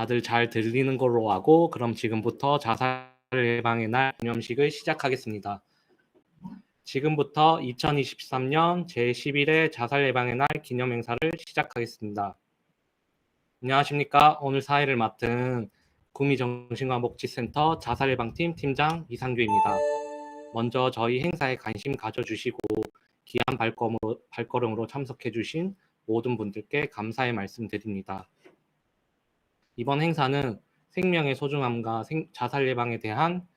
다들 잘 들리는 걸로 하고 그럼 지금부터 자살 예방의 날 기념식을 시작하겠습니다. 지금부터 2023년 제11회 자살 예방의 날 기념 행사를 시작하겠습니다. 안녕하십니까. 오늘 사회를 맡은 구미정신건강복지센터 자살예방팀 팀장 이상규입니다. 먼저 저희 행사에 관심 가져주시고 귀한 발걸음으로 참석해주신 모든 분들께 감사의 말씀드립니다. 이번 행사는 생명의 소중함과 자살 예방에 대한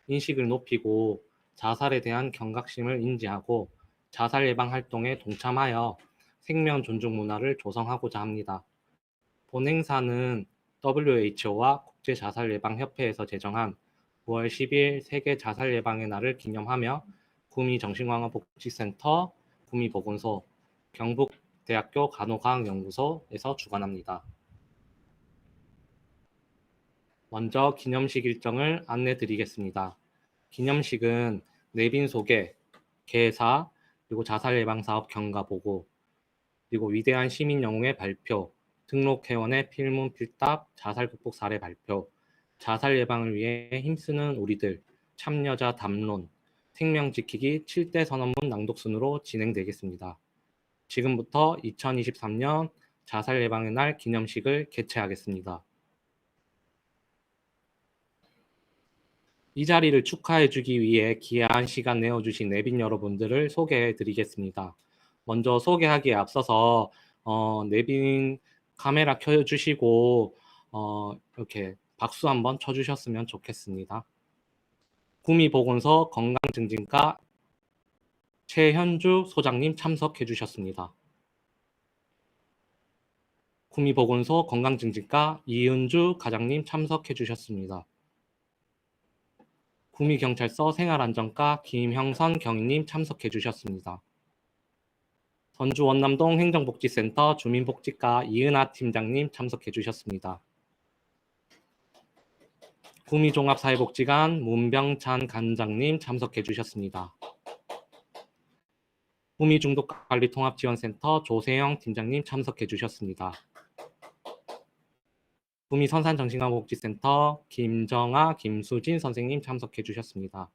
인식을 높이고 자살에 대한 경각심을 인지하고 자살 예방 활동에 동참하여 생명 존중 문화를 조성하고자 합니다. 본 행사는 WHO와 국제자살예방협회에서 제정한 9월 10일 세계 자살 예방의 날을 기념하며 구미정신건강복지센터, 구미보건소, 경북대학교 간호과학연구소에서 주관합니다. 먼저 기념식 일정을 안내 드리겠습니다. 기념식은 내빈 소개, 개사, 그리고 자살 예방 사업 경과 보고, 그리고 위대한 시민 영웅의 발표, 등록 회원의 필문 필답, 자살 극복 사례 발표, 자살 예방을 위해 힘쓰는 우리들, 참여자 담론, 생명 지키기 7대 선언문 낭독 순으로 진행되겠습니다. 지금부터 2023년 자살 예방의 날 기념식을 개최하겠습니다. 이 자리를 축하해주기 위해 귀한 시간 내어주신 내빈 여러분들을 소개해드리겠습니다. 먼저 소개하기에 앞서서 내빈 카메라 켜주시고 이렇게 박수 한번 쳐주셨으면 좋겠습니다. 구미보건소 건강증진과 최현주 소장님 참석해주셨습니다. 구미보건소 건강증진과 이은주 과장님 참석해주셨습니다. 구미경찰서 생활안전과 김형선 경위님 참석해 주셨습니다. 전주 원남동 행정복지센터 주민복지과 이은하 팀장님 참석해 주셨습니다. 구미종합사회복지관 문병찬 관장님 참석해 주셨습니다. 구미중독관리통합지원센터 조세영 팀장님 참석해 주셨습니다. 구미선산정신건강복지센터 김정아, 김수진 선생님 참석해 주셨습니다.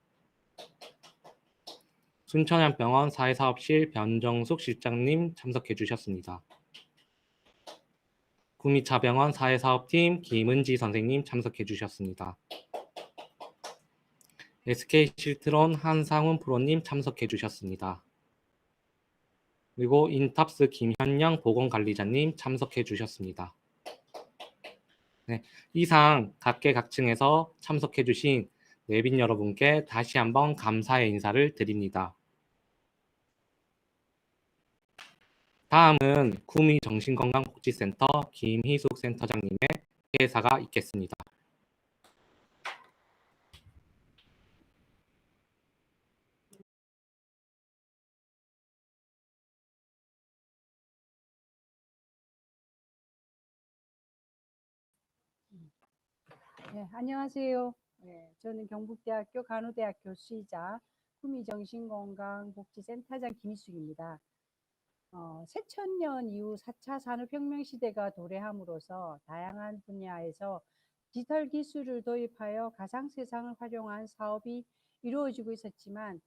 순천향병원 사회사업실 변정숙 실장님 참석해 주셨습니다. 구미차병원 사회사업팀 김은지 선생님 참석해 주셨습니다. SK실트론 한상훈 프로님 참석해 주셨습니다. 그리고 인탑스 김현영 보건관리자님 참석해 주셨습니다. 네, 이상 각계각층에서 참석해 주신 내빈 여러분께 다시 한번 감사의 인사를 드립니다. 다음은 구미정신건강복지센터 김희숙 센터장님의 회사가 있겠습니다. 네, 안녕하세요. 네, 저는 경북대학교 간호대학 교수이자 구미정신건강복지센터장 김희숙입니다. 새천년 이후 4차 산업혁명 시대가 도래함으로써 다양한 분야에서 디지털 기술을 도입하여 가상세상을 활용한 사업이 이루어지고 있었지만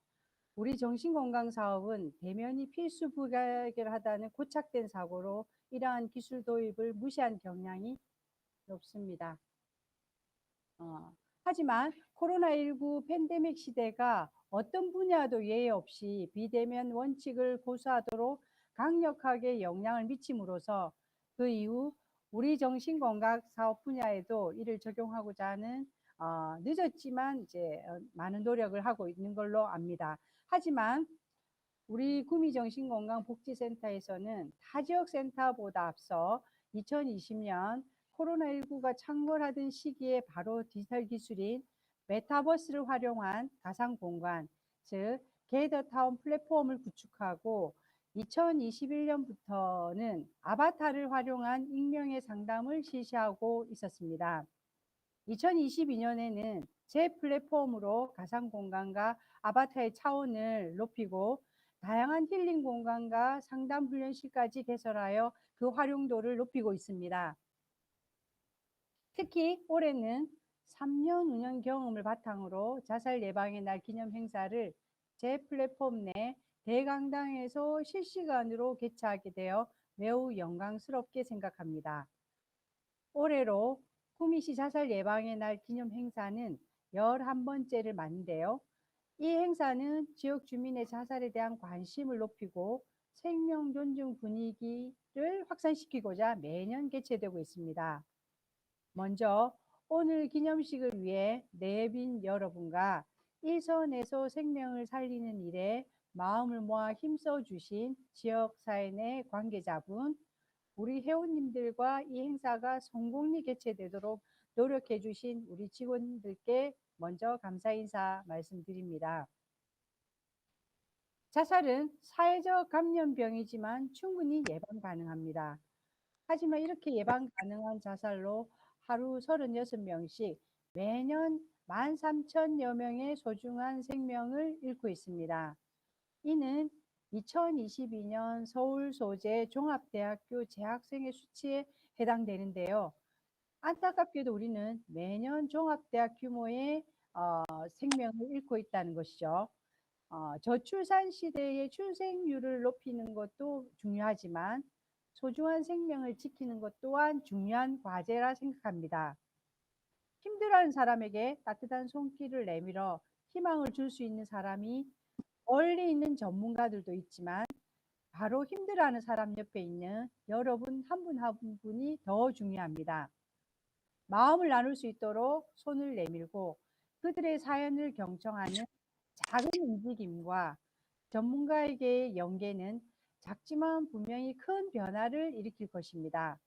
우리 정신건강 사업은 대면이 필수 불가결하다는 고착된 사고로 이러한 기술 도입을 무시한 경향이 높습니다. 하지만 코로나19 팬데믹 시대가 어떤 분야도 예외 없이 비대면 원칙을 고수하도록 강력하게 영향을 미침으로써 그 이후 우리 정신건강 사업 분야에도 이를 적용하고자 하는 늦었지만 이제 많은 노력을 하고 있는 걸로 압니다. 하지만 우리 구미정신건강복지센터에서는 타 지역 센터보다 앞서 2020년 코로나19가 창궐하던 시기에 바로 디지털 기술인 메타버스를 활용한 가상 공간, 즉 게더타운 플랫폼을 구축하고 2021년부터는 아바타를 활용한 익명의 상담을 실시하고 있었습니다. 2022년에는 제 플랫폼으로 가상 공간과 아바타의 차원을 높이고 다양한 힐링 공간과 상담 훈련실까지 개설하여 그 활용도를 높이고 있습니다. 특히 올해는 3년 운영 경험을 바탕으로 자살 예방의 날 기념 행사를 제 플랫폼 내 대강당에서 실시간으로 개최하게 되어 매우 영광스럽게 생각합니다. 올해로 구미시 자살 예방의 날 기념 행사는 11번째를 맞는데요. 이 행사는 지역 주민의 자살에 대한 관심을 높이고 생명 존중 분위기를 확산시키고자 매년 개최되고 있습니다. 먼저 오늘 기념식을 위해 내빈 여러분과 일선에서 생명을 살리는 일에 마음을 모아 힘써 주신 지역사회 내 관계자분, 우리 회원님들과 이 행사가 성공리 개최되도록 노력해 주신 우리 직원들께 먼저 감사 인사 말씀드립니다. 자살은 사회적 감염병이지만 충분히 예방 가능합니다. 하지만 이렇게 예방 가능한 자살로 하루 36명씩 매년 13,000여 명의 소중한 생명을 잃고 있습니다. 이는 2022년 서울 소재 종합대학교 재학생의 수치에 해당되는데요. 안타깝게도 우리는 매년 종합대학 규모의 생명을 잃고 있다는 것이죠. 저출산 시대의 출생률을 높이는 것도 중요하지만 소중한 생명을 지키는 것 또한 중요한 과제라 생각합니다. 힘들어하는 사람에게 따뜻한 손길을 내밀어 희망을 줄 수 있는 사람이 멀리 있는 전문가들도 있지만 바로 힘들어하는 사람 옆에 있는 여러분 한 분 한 분이 더 중요합니다. 마음을 나눌 수 있도록 손을 내밀고 그들의 사연을 경청하는 작은 움직임과 전문가에게의 연계는 작지만 분명히 큰 변화를 일으킬 것입니다.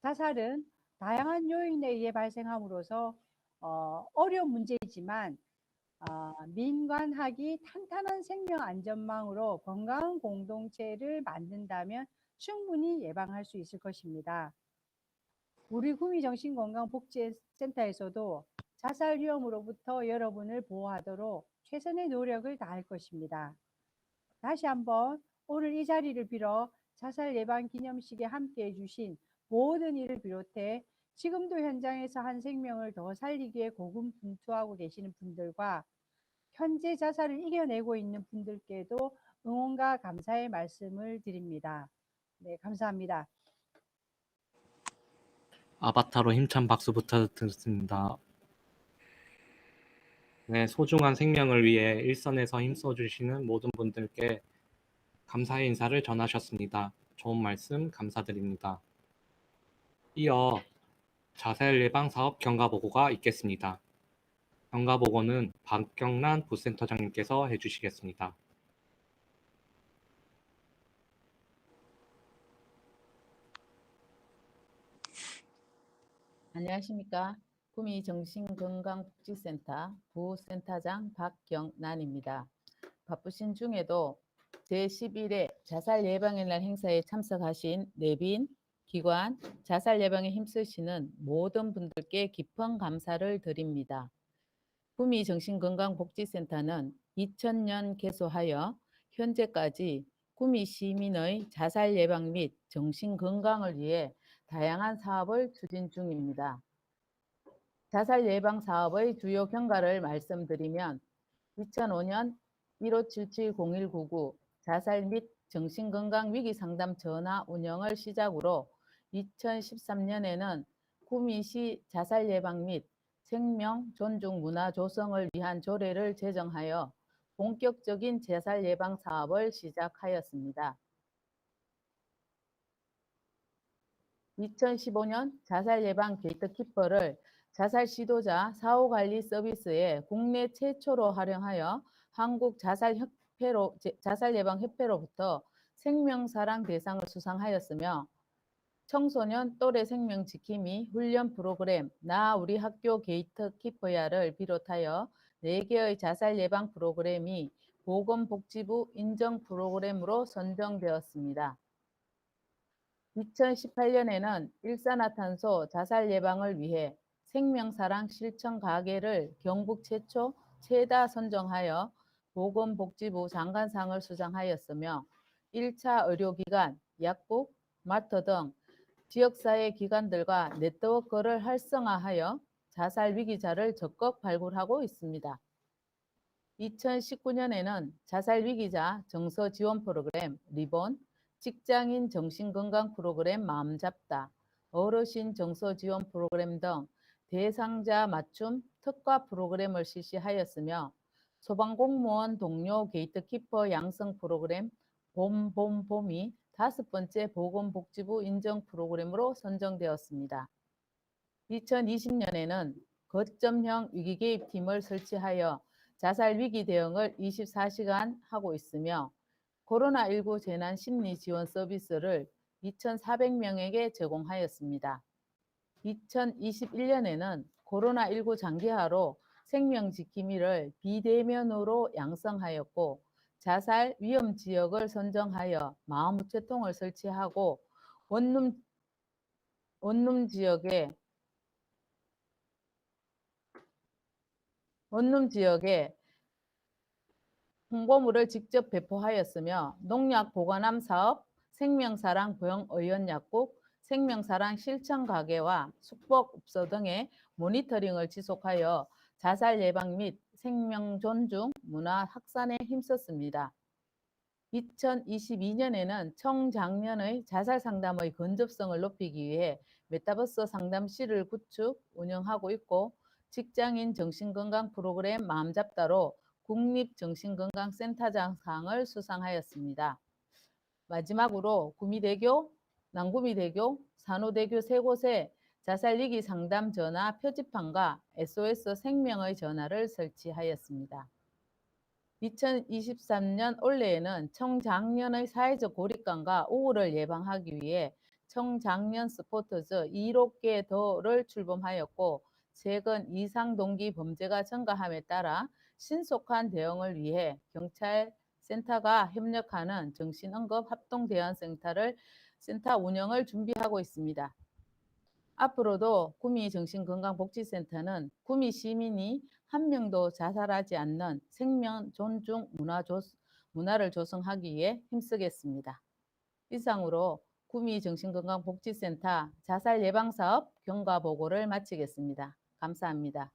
자살은 다양한 요인에 의해 발생함으로써 어려운 문제이지만 민관학이 탄탄한 생명 안전망으로 건강한 공동체를 만든다면 충분히 예방할 수 있을 것입니다. 우리 구미정신건강복지센터에서도 자살 위험으로부터 여러분을 보호하도록 최선의 노력을 다할 것입니다. 다시 한번 오늘 이 자리를 빌어 자살 예방 기념식에 함께해 주신 모든 이를 비롯해 지금도 현장에서 한 생명을 더 살리기 위해 고군분투하고 계시는 분들과 현재 자살을 이겨내고 있는 분들께도 응원과 감사의 말씀을 드립니다. 네, 감사합니다. 아바타로 힘찬 박수 부탁드립니다. 네, 소중한 생명을 위해 일선에서 힘써주시는 모든 분들께 감사의 인사를 전하셨습니다. 좋은 말씀 감사드립니다. 이어 자살 예방 사업 경과 보고가 있겠습니다. 경과 보고는 박경란 부센터장님께서 해주시겠습니다. 안녕하십니까. 구미정신건강복지센터 부센터장 박경란입니다. 바쁘신 중에도 제11회 자살 예방의 날 행사에 참석하신 내빈, 기관, 자살 예방에 힘쓰시는 모든 분들께 깊은 감사를 드립니다. 구미정신건강복지센터는 2000년 개소하여 현재까지 구미 시민의 자살 예방 및 정신건강을 위해 다양한 사업을 추진 중입니다. 자살 예방 사업의 주요 경과를 말씀드리면 2005년 1577-0199 자살 및 정신건강 위기 상담 전화 운영을 시작으로 2013년에는 구미시 자살 예방 및 생명 존중 문화 조성을 위한 조례를 제정하여 본격적인 자살 예방 사업을 시작하였습니다. 2015년 자살 예방 게이트키퍼를 자살 시도자 사후관리 서비스에 국내 최초로 활용하여 한국 자살 예방 협회로부터 생명사랑 대상을 수상하였으며 청소년 또래 생명 지킴이 훈련 프로그램 나 우리 학교 게이트키퍼야를 비롯하여 4개의 자살 예방 프로그램이 보건복지부 인정 프로그램으로 선정되었습니다. 2018년에는 일산화탄소 자살 예방을 위해 생명사랑 실천 가게를 경북 최초 최다 선정하여 보건복지부 장관상을 수상하였으며 1차 의료기관, 약국, 마트 등 지역사회 기관들과 네트워크를 활성화하여 자살 위기자를 적극 발굴하고 있습니다. 2019년에는 자살 위기자 정서 지원 프로그램 리본, 직장인 정신건강 프로그램 마음잡다, 어르신 정서 지원 프로그램 등 대상자 맞춤 특화 프로그램을 실시하였으며 소방공무원 동료 게이트키퍼 양성 프로그램 봄봄봄이 5번째 보건복지부 인정 프로그램으로 선정되었습니다. 2020년에는 거점형 위기개입팀을 설치하여 자살 위기 대응을 24시간 하고 있으며 코로나19 재난심리 지원 서비스를 2,400명에게 제공하였습니다. 2021년에는 코로나19 장기화로 생명지킴이를 비대면으로 양성하였고 자살 위험 지역을 선정하여 마음우체통을 설치하고 원룸 지역에 홍보물을 직접 배포하였으며 농약 보관함 사업, 생명사랑 병의원 약국, 생명사랑 실천 가게와 숙박업소 등의 모니터링을 지속하여 자살 예방 및 생명 존중 문화 확산에 힘썼습니다. 2022년에는 청장년의 자살 상담의 건접성을 높이기 위해 메타버스 상담실을 구축, 운영하고 있고 직장인 정신건강 프로그램 마음잡다로 국립정신건강센터장상을 수상하였습니다. 마지막으로 구미대교, 남구미대교, 산호대교 세 곳에 자살위기 상담 전화 표지판과 SOS 생명의 전화를 설치하였습니다. 2023년 올해에는 청장년의 사회적 고립감과 우울을 예방하기 위해 청장년 스포터즈 1호께 더를 출범하였고 최근 이상 동기 범죄가 증가함에 따라 신속한 대응을 위해 경찰센터가 협력하는 정신응급합동대안센터 운영을 준비하고 있습니다. 앞으로도 구미정신건강복지센터는 구미 시민이 한 명도 자살하지 않는 생명 존중 문화를 조성하기 위해 힘쓰겠습니다. 이상으로 구미정신건강복지센터 자살 예방사업 경과보고를 마치겠습니다. 감사합니다.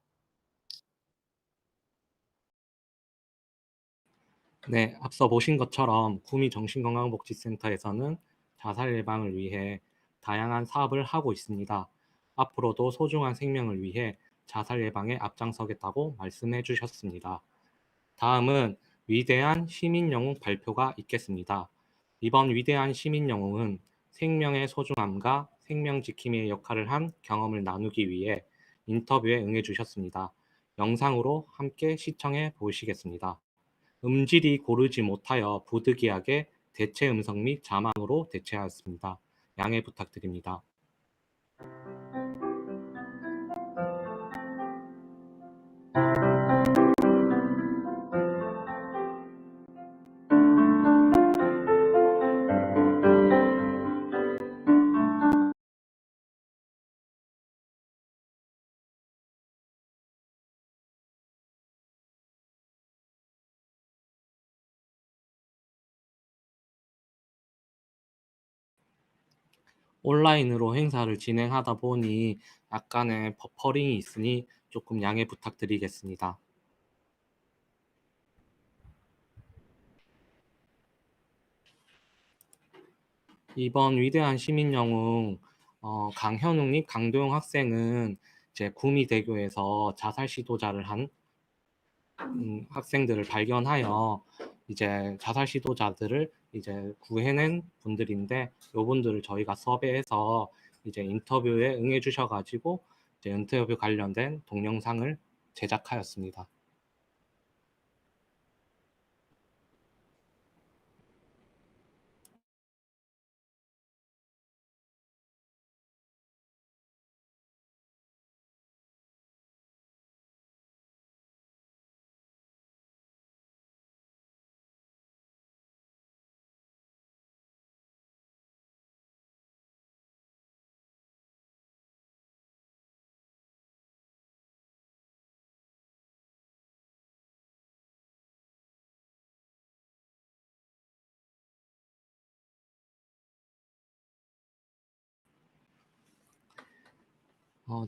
네, 앞서 보신 것처럼 구미 정신건강복지센터에서는 자살 예방을 위해 다양한 사업을 하고 있습니다. 앞으로도 소중한 생명을 위해 자살 예방에 앞장서겠다고 말씀해 주셨습니다. 다음은 위대한 시민영웅 발표가 있겠습니다. 이번 위대한 시민영웅은 생명의 소중함과 생명 지킴이의 역할을 한 경험을 나누기 위해 인터뷰에 응해 주셨습니다. 영상으로 함께 시청해 보시겠습니다. 음질이 고르지 못하여 부득이하게 대체 음성 및 자막으로 대체하였습니다. 양해 부탁드립니다. 온라인으로 행사를 진행하다 보니 약간의 버퍼링이 있으니 조금 양해 부탁드리겠습니다. 이번 위대한 시민영웅 강현웅 및 강도영 학생은 이제 구미대교에서 자살 시도자를 한 학생들을 발견하여 이제 자살 시도자들을 이제 구해낸 분들인데 요분들을 저희가 섭외해서 이제 인터뷰에 응해 주셔가지고 이제 인터뷰 관련된 동영상을 제작하였습니다.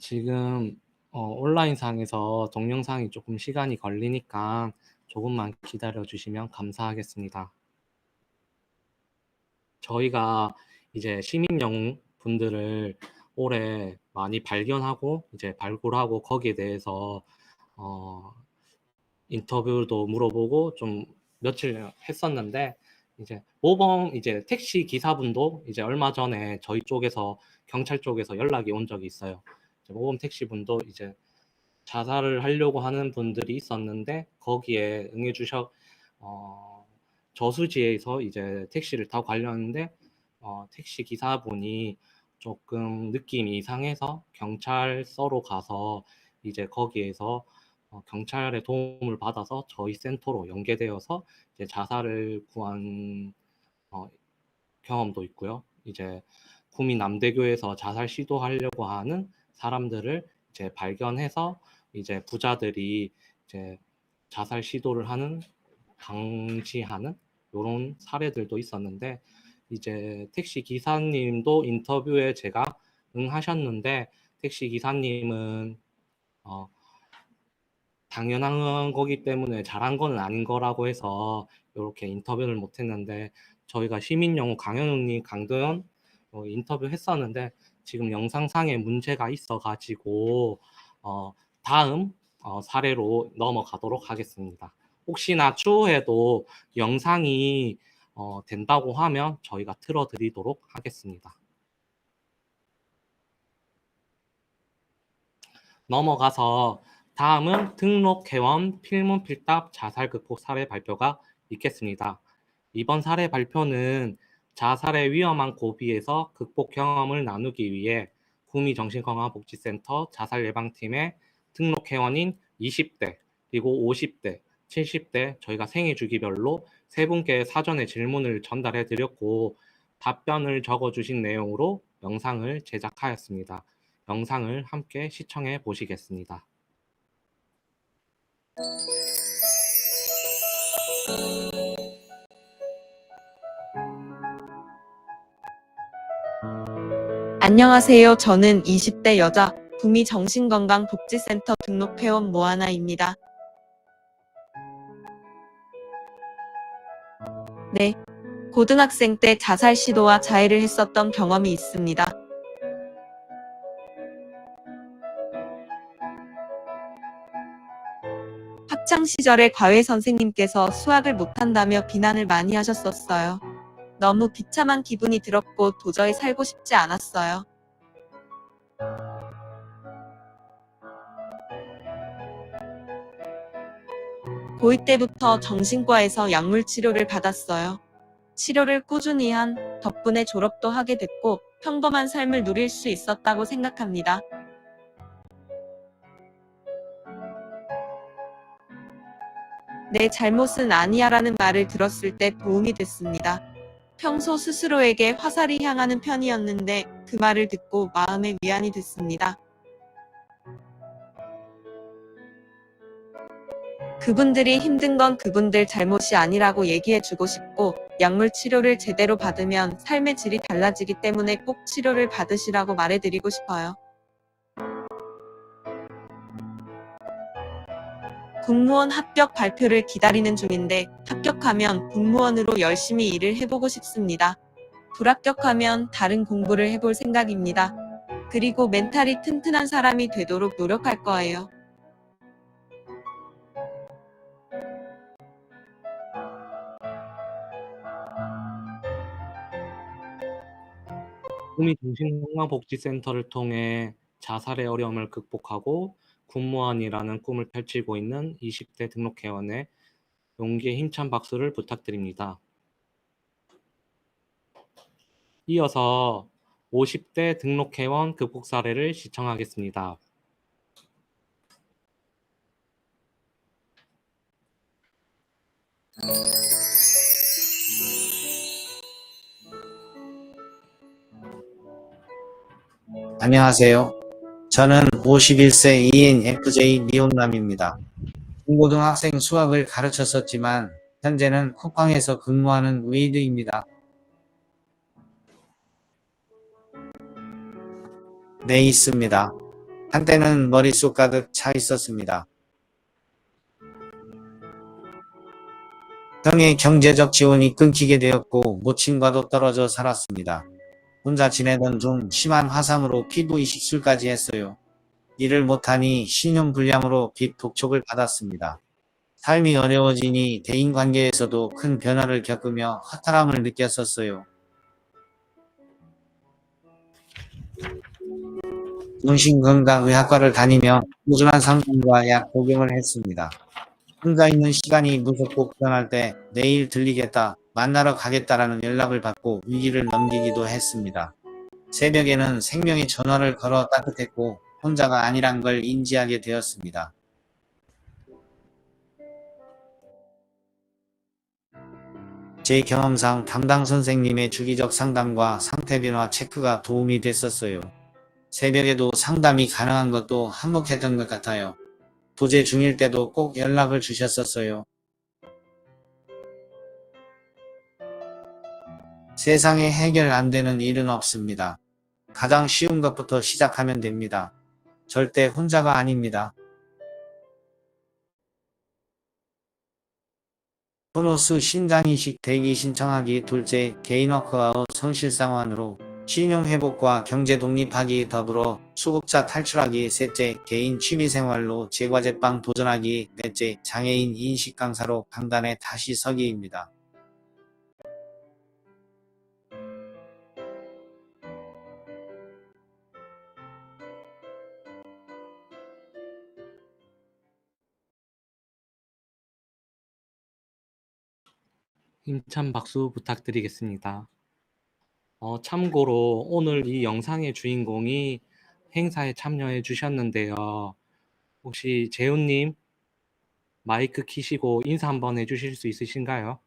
지금 온라인상에서 동영상이 조금 시간이 걸리니까 조금만 기다려 주시면 감사하겠습니다. 저희가 이제 시민 영웅 분들을 올해 많이 발견하고 이제 발굴하고 거기에 대해서 인터뷰도 물어보고 좀 며칠 했었는데 이제 모범 이제 택시 기사분도 이제 얼마 전에 저희 쪽에서 경찰 쪽에서 연락이 온 적이 있어요. 이제 모범 택시 분도 이제 자살을 하려고 하는 분들이 있었는데 거기에 응해주셔 저수지에서 이제 택시를 타고 가려는데 택시 기사분이 조금 느낌이 이상해서 경찰서로 가서 이제 거기에서 경찰의 도움을 받아서 저희 센터로 연계되어서 이제 자살을 구한 경험도 있고요. 이제 구미 남대교에서 자살 시도하려고 하는 사람들을 이제 발견해서 이제 부자들이 이제 자살 시도를 하는 방지하는 이런 사례들도 있었는데 이제 택시 기사님도 인터뷰에 제가 응하셨는데 택시 기사님은 당연한 거기 때문에 잘한 건 아닌 거라고 해서 이렇게 인터뷰를 못했는데 저희가 시민영웅 강현웅님, 강도현 인터뷰 했었는데 지금 영상상에 문제가 있어가지고 다음 사례로 넘어가도록 하겠습니다. 혹시나 추후에도 영상이 된다고 하면 저희가 틀어드리도록 하겠습니다. 넘어가서 다음은 등록회원 필문필답 자살 극복 사례 발표가 있겠습니다. 이번 사례 발표는 자살의 위험한 고비에서 극복 경험을 나누기 위해 구미정신건강복지센터 자살예방팀의 등록회원인 20대, 그리고 50대, 70대 저희가 생애주기별로 세 분께 사전에 질문을 전달해 드렸고 답변을 적어주신 내용으로 영상을 제작하였습니다. 영상을 함께 시청해 보시겠습니다. 안녕하세요. 저는 20대 여자 구미정신건강복지센터 등록회원 모하나입니다. 네, 고등학생 때 자살 시도와 자해를 했었던 경험이 있습니다. 학창 시절에 과외 선생님께서 수학을 못한다며 비난을 많이 하셨었어요. 너무 비참한 기분이 들었고 도저히 살고 싶지 않았어요. 고2 때부터 정신과에서 약물 치료를 받았어요. 치료를 꾸준히 한 덕분에 졸업도 하게 됐고 평범한 삶을 누릴 수 있었다고 생각합니다. 내 잘못은 아니야라는 말을 들었을 때 도움이 됐습니다. 평소 스스로에게 화살이 향하는 편이었는데 그 말을 듣고 마음의 위안이 됐습니다. 그분들이 힘든 건 그분들 잘못이 아니라고 얘기해주고 싶고 약물 치료를 제대로 받으면 삶의 질이 달라지기 때문에 꼭 치료를 받으시라고 말해드리고 싶어요. 공무원 합격 발표를 기다리는 중인데 합격하면 공무원으로 열심히 일을 해보고 싶습니다. 불합격하면 다른 공부를 해볼 생각입니다. 그리고 멘탈이 튼튼한 사람이 되도록 노력할 거예요. 구미정신건강복지센터를 통해 자살의 어려움을 극복하고 군무원이라는 꿈을 펼치고 있는 20대 등록회원의 용기에 힘찬 박수를 부탁드립니다. 이어서 50대 등록회원 극복 사례를 시청하겠습니다. 안녕하세요. 저는 51세 ENFJ 미혼남입니다. 중고등학생 수학을 가르쳤었지만 현재는 쿠팡에서 근무하는 웨이드입니다. 네, 있습니다. 한때는 머릿속 가득 차 있었습니다. 형의 경제적 지원이 끊기게 되었고 모친과도 떨어져 살았습니다. 혼자 지내던 중 심한 화상으로 피부 이식술까지 했어요. 일을 못하니 신용불량으로 빚 독촉을 받았습니다. 삶이 어려워지니 대인관계에서도 큰 변화를 겪으며 허탈함을 느꼈었어요. 정신건강의학과를 다니며 꾸준한 상담과 약 복용을 했습니다. 혼자 있는 시간이 무섭고 불안할 때 내일 들리겠다, 만나러 가겠다라는 연락을 받고 위기를 넘기기도 했습니다. 새벽에는 생명의 전화를 걸어 따뜻했고 혼자가 아니란 걸 인지하게 되었습니다. 제 경험상 담당 선생님의 주기적 상담과 상태 변화 체크가 도움이 됐었어요. 새벽에도 상담이 가능한 것도 한몫했던 것 같아요. 도제 중일 때도 꼭 연락을 주셨었어요. 세상에 해결 안 되는 일은 없습니다. 가장 쉬운 것부터 시작하면 됩니다. 절대 혼자가 아닙니다. 토노스 신장이식 대기 신청하기 둘째 개인워크아웃 성실상환으로 신용회복과 경제 독립하기 더불어 수급자 탈출하기 셋째 개인 취미생활로 제과제빵 도전하기 넷째 장애인 인식 강사로 강단에 다시 서기입니다. 힘찬 박수 부탁드리겠습니다. 참고로 오늘 이 영상의 주인공이 행사에 참여해 주셨는데요. 혹시 재훈님 마이크 키시고 인사 한번 해주실 수 있으신가요?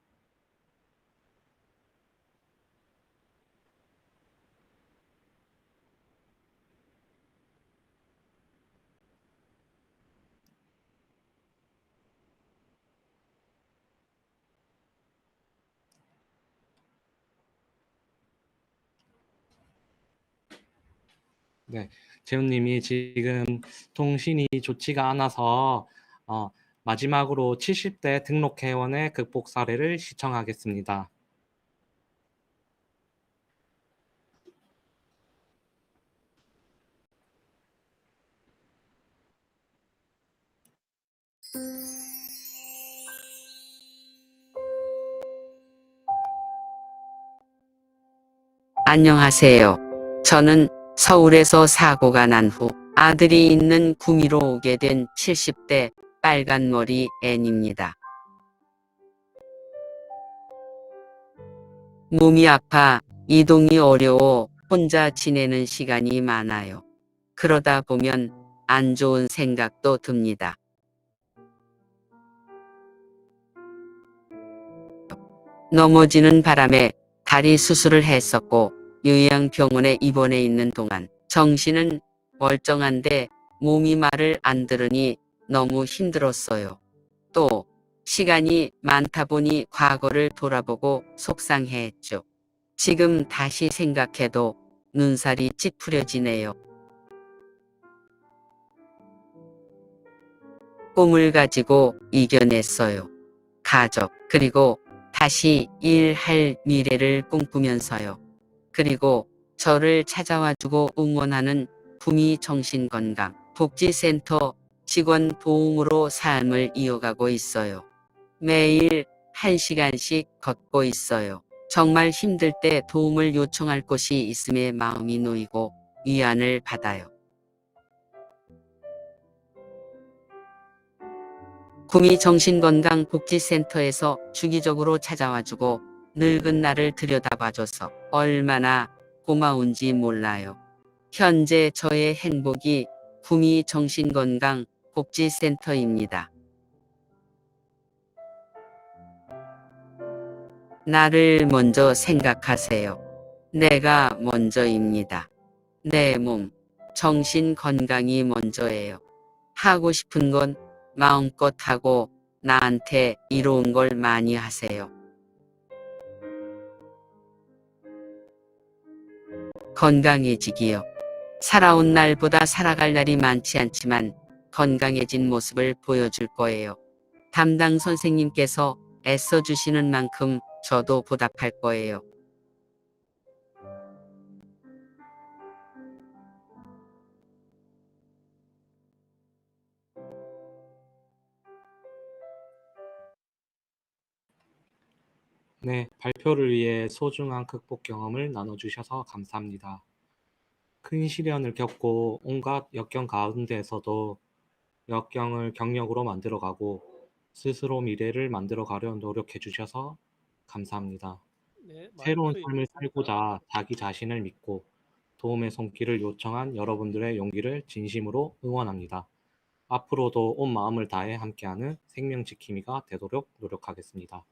네, 재훈님이 지금 통신이 좋지가 않아서 마지막으로 70대 등록회원의 극복 사례를 시청하겠습니다. 안녕하세요. 저는 서울에서 사고가 난 후 아들이 있는 구미로 오게 된 70대 빨간머리 앤입니다. 몸이 아파 이동이 어려워 혼자 지내는 시간이 많아요. 그러다 보면 안 좋은 생각도 듭니다. 넘어지는 바람에 다리 수술을 했었고 요양병원에 입원해 있는 동안 정신은 멀쩡한데 몸이 말을 안 들으니 너무 힘들었어요. 또 시간이 많다 보니 과거를 돌아보고 속상해했죠. 지금 다시 생각해도 눈살이 찌푸려지네요. 꿈을 가지고 이겨냈어요. 가족, 그리고 다시 일할 미래를 꿈꾸면서요. 그리고 저를 찾아와주고 응원하는 구미 정신건강 복지센터 직원 도움으로 삶을 이어가고 있어요. 매일 1시간씩 걷고 있어요. 정말 힘들 때 도움을 요청할 곳이 있음에 마음이 놓이고 위안을 받아요. 구미 정신건강복지센터에서 주기적으로 찾아와주고 늙은 나를 들여다봐줘서 얼마나 고마운지 몰라요. 현재 저의 행복이 구미 정신건강복지센터입니다. 나를 먼저 생각하세요. 내가 먼저입니다. 내 몸, 정신 건강이 먼저예요. 하고 싶은 건 마음껏 하고 나한테 이로운 걸 많이 하세요. 건강해지기요. 살아온 날보다 살아갈 날이 많지 않지만 건강해진 모습을 보여줄 거예요. 담당 선생님께서 애써주시는 만큼 저도 보답할 거예요. 네, 발표를 위해 소중한 극복 경험을 나눠주셔서 감사합니다. 큰 시련을 겪고 온갖 역경 가운데에서도 역경을 경력으로 만들어가고 스스로 미래를 만들어가려 노력해 주셔서 감사합니다. 네, 새로운 마이크 삶을 열렸습니다. 살고자 자기 자신을 믿고 도움의 손길을 요청한 여러분들의 용기를 진심으로 응원합니다. 앞으로도 온 마음을 다해 함께하는 생명지킴이가 되도록 노력하겠습니다.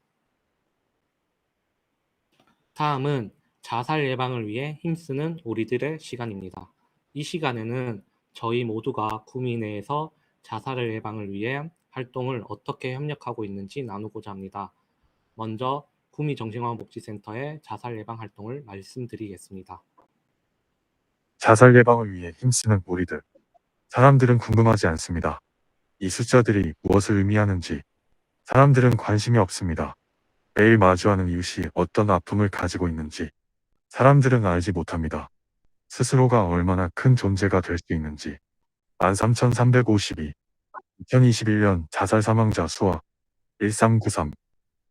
다음은 자살 예방을 위해 힘쓰는 우리들의 시간입니다. 이 시간에는 저희 모두가 구미 내에서 자살 예방을 위해 활동을 어떻게 협력하고 있는지 나누고자 합니다. 먼저 구미 정신건강복지센터의 자살 예방 활동을 말씀드리겠습니다. 자살 예방을 위해 힘쓰는 우리들. 사람들은 궁금하지 않습니다. 이 숫자들이 무엇을 의미하는지. 사람들은 관심이 없습니다. 매일 마주하는 이웃이 어떤 아픔을 가지고 있는지. 사람들은 알지 못합니다. 스스로가 얼마나 큰 존재가 될 수 있는지. 13,352. 2021년 자살 사망자 수와 1393.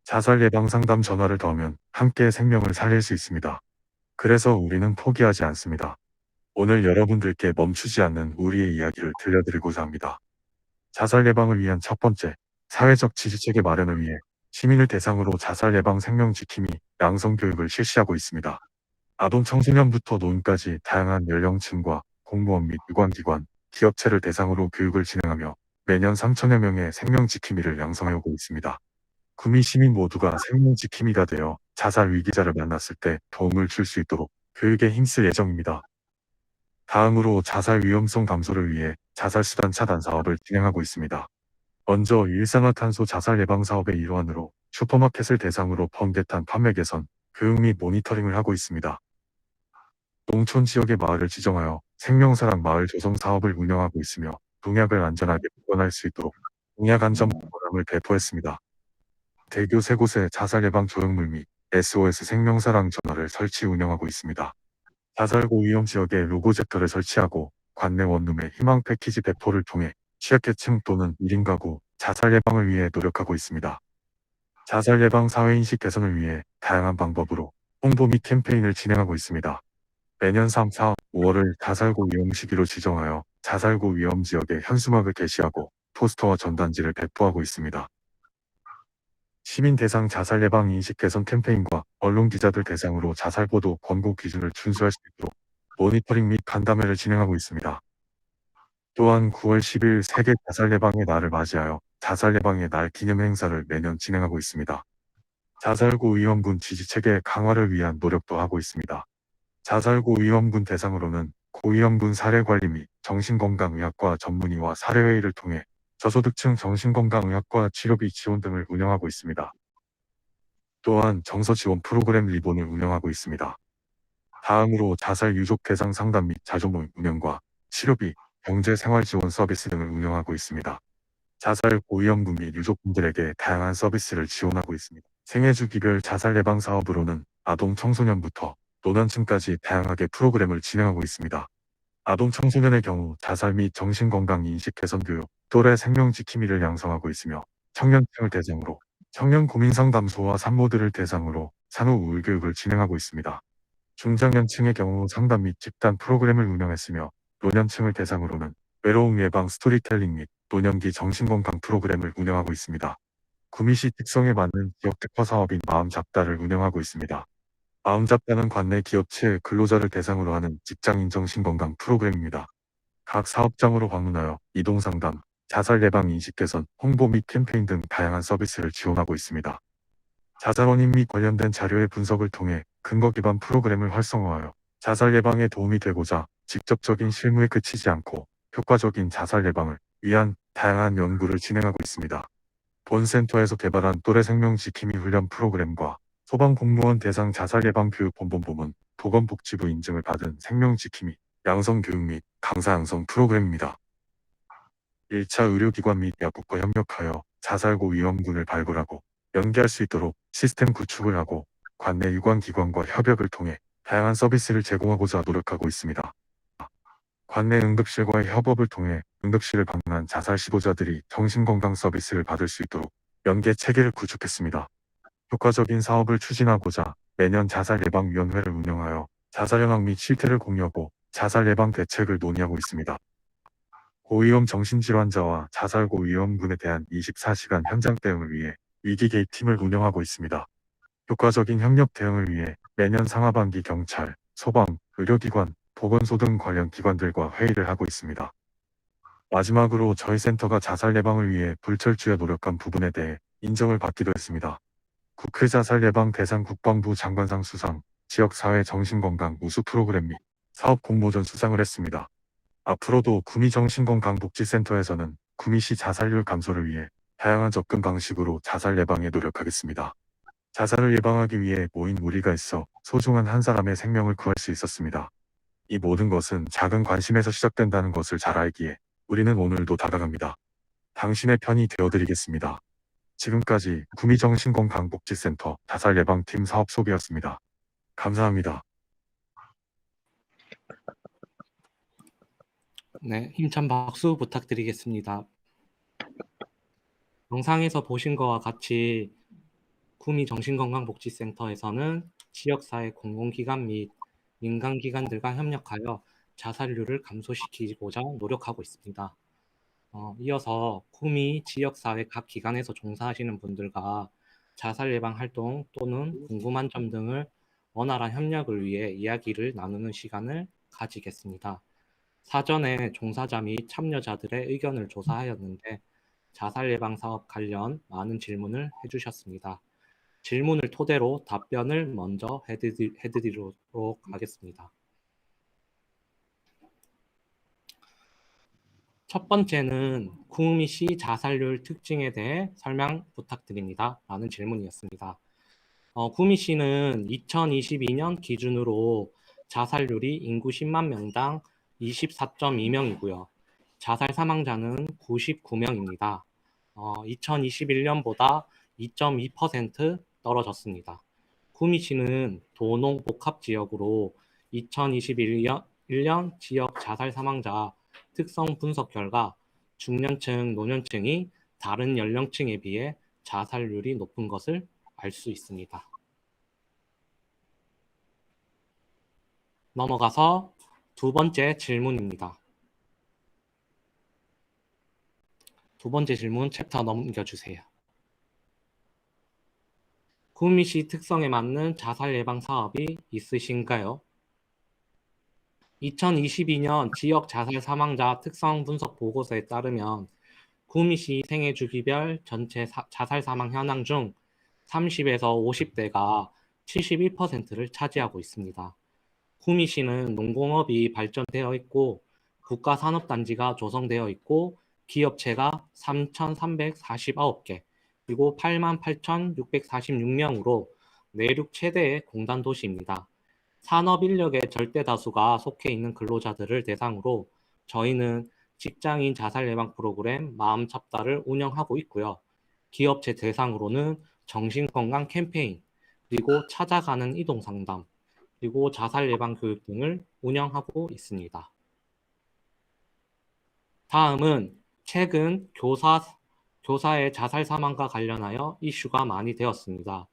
자살 예방 상담 전화를 더하면 함께 생명을 살릴 수 있습니다. 그래서 우리는 포기하지 않습니다. 오늘 여러분들께 멈추지 않는 우리의 이야기를 들려드리고자 합니다. 자살 예방을 위한 첫 번째, 사회적 지지체계 마련을 위해 시민을 대상으로 자살 예방 생명 지킴이 양성 교육을 실시하고 있습니다. 아동 청소년부터 노인까지 다양한 연령층과 공무원 및 유관기관, 기업체를 대상으로 교육을 진행하며 매년 3천여 명의 생명 지킴이를 양성하고 있습니다. 구미 시민 모두가 생명 지킴이가 되어 자살 위기자를 만났을 때 도움을 줄 수 있도록 교육에 힘쓸 예정입니다. 다음으로 자살 위험성 감소를 위해 자살 수단 차단 사업을 진행하고 있습니다. 먼저 일산화탄소 자살 예방 사업의 일환으로 슈퍼마켓을 대상으로 번개탄 판매 개선, 교육 및 모니터링을 하고 있습니다. 농촌 지역의 마을을 지정하여 생명사랑 마을 조성 사업을 운영하고 있으며 농약을 안전하게 보관할 수 있도록 농약 안전 보고함을 배포했습니다. 대교 세 곳에 자살 예방 조형물 및 SOS 생명사랑 전화를 설치 운영하고 있습니다. 자살 고위험 지역에 로고젝터를 설치하고 관내 원룸의 희망 패키지 배포를 통해 취약계층 또는 1인 가구 자살 예방을 위해 노력하고 있습니다. 자살 예방 사회인식 개선을 위해 다양한 방법으로 홍보 및 캠페인을 진행하고 있습니다. 매년 3, 4, 5월을 자살고 위험 시기로 지정하여 자살고 위험 지역에 현수막을 게시하고 포스터와 전단지를 배포하고 있습니다. 시민 대상 자살 예방 인식 개선 캠페인과 언론 기자들 대상으로 자살 보도 권고 기준을 준수할 수 있도록 모니터링 및 간담회를 진행하고 있습니다. 또한 9월 10일 세계 자살 예방의 날을 맞이하여 자살 예방의 날 기념 행사를 매년 진행하고 있습니다. 자살고 위험군 지지체계 강화를 위한 노력도 하고 있습니다. 자살고 위험군 대상으로는 고위험군 사례관리 및 정신건강의학과 전문의와 사례회의를 통해 저소득층 정신건강의학과 치료비 지원 등을 운영하고 있습니다. 또한 정서 지원 프로그램 리본을 운영하고 있습니다. 다음으로 자살 유족 대상 상담 및 자조모임 운영과 치료비, 경제생활 지원 서비스 등을 운영하고 있습니다. 자살 고위험군 및 유족분들에게 다양한 서비스를 지원하고 있습니다. 생애주기별 자살 예방 사업으로는 아동 청소년부터 노년층까지 다양하게 프로그램을 진행하고 있습니다. 아동 청소년의 경우 자살 및 정신건강 인식 개선 교육, 또래 생명 지킴이를 양성하고 있으며 청년층을 대상으로 청년 고민 상담소와 산모들을 대상으로 산후 우울 교육을 진행하고 있습니다. 중장년층의 경우 상담 및 집단 프로그램을 운영했으며 노년층을 대상으로는 외로움 예방 스토리텔링 및 노년기 정신건강 프로그램을 운영하고 있습니다. 구미시 특성에 맞는 지역 특화 사업인 마음잡다를 운영하고 있습니다. 마음잡다는 관내 기업체 근로자를 대상으로 하는 직장인 정신건강 프로그램입니다. 각 사업장으로 방문하여 이동상담, 자살 예방 인식 개선, 홍보 및 캠페인 등 다양한 서비스를 지원하고 있습니다. 자살 원인 및 관련된 자료의 분석을 통해 근거 기반 프로그램을 활성화하여 자살 예방에 도움이 되고자 직접적인 실무에 그치지 않고 효과적인 자살 예방을 위한 다양한 연구를 진행하고 있습니다. 본 센터에서 개발한 또래 생명 지킴이 훈련 프로그램과 소방공무원 대상 자살 예방 교육 본본부문 보건복지부 인증을 받은 생명 지킴이 양성 교육 및 강사 양성 프로그램입니다. 1차 의료기관 및 약국과 협력하여 자살고 위험군을 발굴하고 연계할 수 있도록 시스템 구축을 하고 관내 유관기관과 협약을 통해 다양한 서비스를 제공하고자 노력하고 있습니다. 관내 응급실과의 협업을 통해 응급실을 방문한 자살 시도자들이 정신건강 서비스를 받을 수 있도록 연계 체계를 구축했습니다. 효과적인 사업을 추진하고자 매년 자살예방위원회를 운영하여 자살 현황 및 실태를 공유하고 자살 예방 대책을 논의하고 있습니다. 고위험 정신질환자와 자살고 위험군에 대한 24시간 현장 대응을 위해 위기 개입팀을 운영하고 있습니다. 효과적인 협력 대응을 위해 매년 상하반기 경찰, 소방, 의료기관, 보건소 등 관련 기관들과 회의를 하고 있습니다. 마지막으로 저희 센터가 자살 예방을 위해 불철주야 노력한 부분에 대해 인정을 받기도 했습니다. 국회 자살 예방 대상 국방부 장관상 수상, 지역사회 정신건강 우수 프로그램 및 사업 공모전 수상을 했습니다. 앞으로도 구미 정신건강복지센터에서는 구미시 자살률 감소를 위해 다양한 접근 방식으로 자살 예방에 노력하겠습니다. 자살을 예방하기 위해 모인 우리가 있어 소중한 한 사람의 생명을 구할 수 있었습니다. 이 모든 것은 작은 관심에서 시작된다는 것을 잘 알기에 우리는 오늘도 다가갑니다. 당신의 편이 되어드리겠습니다. 지금까지 구미정신건강복지센터 자살예방팀 사업 소개였습니다. 감사합니다. 네, 힘찬 박수 부탁드리겠습니다. 영상에서 보신 것과 같이 구미 정신건강복지센터에서는 지역사회 공공기관 및 민간기관들과 협력하여 자살률을 감소시키고자 노력하고 있습니다. 이어서 구미 지역사회 각 기관에서 종사하시는 분들과 자살 예방 활동 또는 궁금한 점 등을 원활한 협력을 위해 이야기를 나누는 시간을 가지겠습니다. 사전에 종사자 및 참여자들의 의견을 조사하였는데 자살 예방 사업 관련 많은 질문을 해주셨습니다. 질문을 토대로 답변을 먼저 해드리도록 하겠습니다. 첫 번째는 구미시 자살률 특징에 대해 설명 부탁드립니다. 라는 질문이었습니다. 구미시는 2022년 기준으로 자살률이 인구 10만 명당 24.2명이고요. 자살 사망자는 99명입니다. 2021년보다 2.2% 떨어졌습니다. 구미시는 도농 복합지역으로 2021년 지역 자살 사망자 특성 분석 결과 중년층, 노년층이 다른 연령층에 비해 자살률이 높은 것을 알 수 있습니다. 넘어가서 두 번째 질문입니다. 두 번째 질문 챕터 넘겨주세요. 구미시 특성에 맞는 자살 예방 사업이 있으신가요? 2022년 지역 자살 사망자 특성 분석 보고서에 따르면 구미시 생애 주기별 전체 자살 사망 현황 중 30에서 50대가 71%를 차지하고 있습니다. 구미시는 농공업이 발전되어 있고 국가산업단지가 조성되어 있고 기업체가 3,349개 그리고 88,646명으로 내륙 최대의 공단 도시입니다. 산업 인력의 절대 다수가 속해 있는 근로자들을 대상으로 저희는 직장인 자살 예방 프로그램 마음 잡다를 운영하고 있고요. 기업체 대상으로는 정신건강 캠페인, 그리고 찾아가는 이동 상담, 그리고 자살 예방 교육 등을 운영하고 있습니다. 다음은 최근 교사의 자살 사망과 관련하여 이슈가 많이 되었습니다.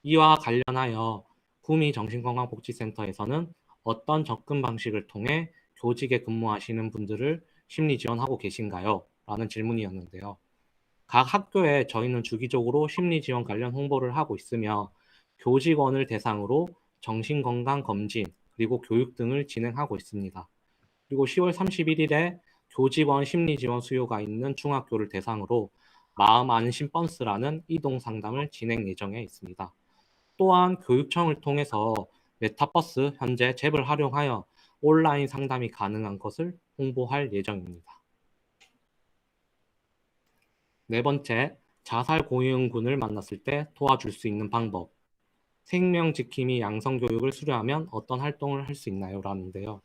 이와 관련하여 구미 정신건강복지센터에서는 어떤 접근 방식을 통해 교직에 근무하시는 분들을 심리 지원하고 계신가요? 라는 질문이었는데요. 각 학교에 저희는 주기적으로 심리 지원 관련 홍보를 하고 있으며 교직원을 대상으로 정신건강 검진 그리고 교육 등을 진행하고 있습니다. 그리고 10월 31일에 교직원 심리 지원 수요가 있는 중학교를 대상으로 마음 안심 버스라는 이동 상담을 진행 예정에 있습니다. 또한 교육청을 통해서 메타버스 현재 잽을 활용하여 온라인 상담이 가능한 것을 홍보할 예정입니다. 네 번째, 자살 고위험군을 만났을 때 도와줄 수 있는 방법. 생명 지킴이 양성 교육을 수료하면 어떤 활동을 할 수 있나요? 라는데요.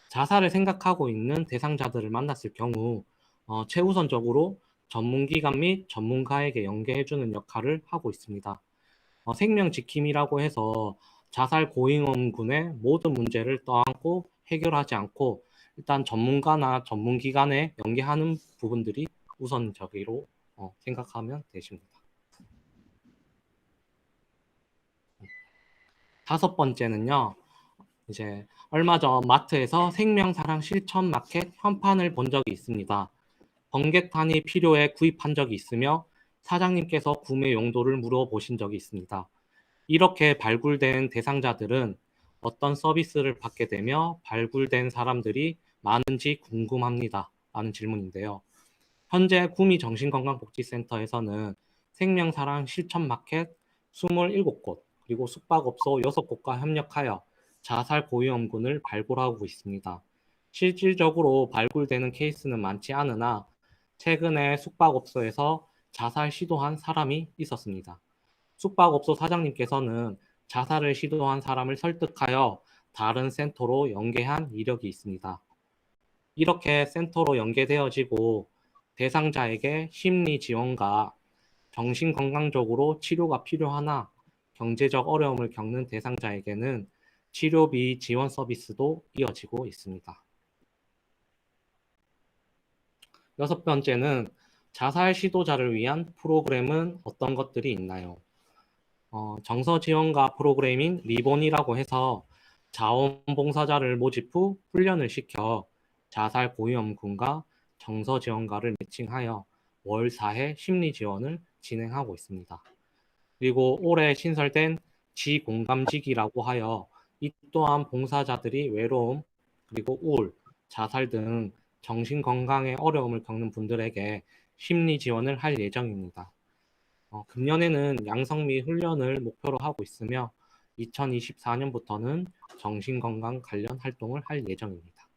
자살을 생각하고 있는 대상자들을 만났을 경우 최우선적으로 전문기관 및 전문가에게 연계해주는 역할을 하고 있습니다. 생명지킴이라고 해서 자살 고위험군의 모든 문제를 떠안고 해결하지 않고 일단 전문가나 전문기관에 연계하는 부분들이 우선적으로 생각하면 되십니다. 다섯 번째는요. 이제 얼마 전 마트에서 생명사랑 실천 마켓 현판을 본 적이 있습니다. 번개탄이 필요해 구입한 적이 있으며 사장님께서 구매 용도를 물어보신 적이 있습니다. 이렇게 발굴된 대상자들은 어떤 서비스를 받게 되며 발굴된 사람들이 많은지 궁금합니다. 라는 질문인데요. 현재 구미 정신건강복지센터에서는 생명사랑 실천마켓 27곳 그리고 숙박업소 6곳과 협력하여 자살 고위험군을 발굴하고 있습니다. 실질적으로 발굴되는 케이스는 많지 않으나 최근에 숙박업소에서 자살 시도한 사람이 있었습니다. 숙박업소 사장님께서는 자살을 시도한 사람을 설득하여 다른 센터로 연계한 이력이 있습니다. 이렇게 센터로 연계되어지고 대상자에게 심리 지원과 정신건강적으로 치료가 필요하나 경제적 어려움을 겪는 대상자에게는 치료비 지원 서비스도 이어지고 있습니다. 여섯 번째는 자살 시도자를 위한 프로그램은 어떤 것들이 있나요? 정서 지원과 프로그램인 리본이라고 해서 자원봉사자를 모집 후 훈련을 시켜 자살 고위험군과 정서 지원가를 매칭하여 월 4회 심리 지원을 진행하고 있습니다. 그리고 올해 신설된 지공감지기라고 하여 이 또한 봉사자들이 외로움, 그리고 우울, 자살 등 정신건강에 어려움을 겪는 분들에게 심리 지원을 할 예정입니다. 금년에는 양성미 훈련을 목표로 하고 있으며 2024년부터는 정신건강 관련 활동을 할 예정입니다.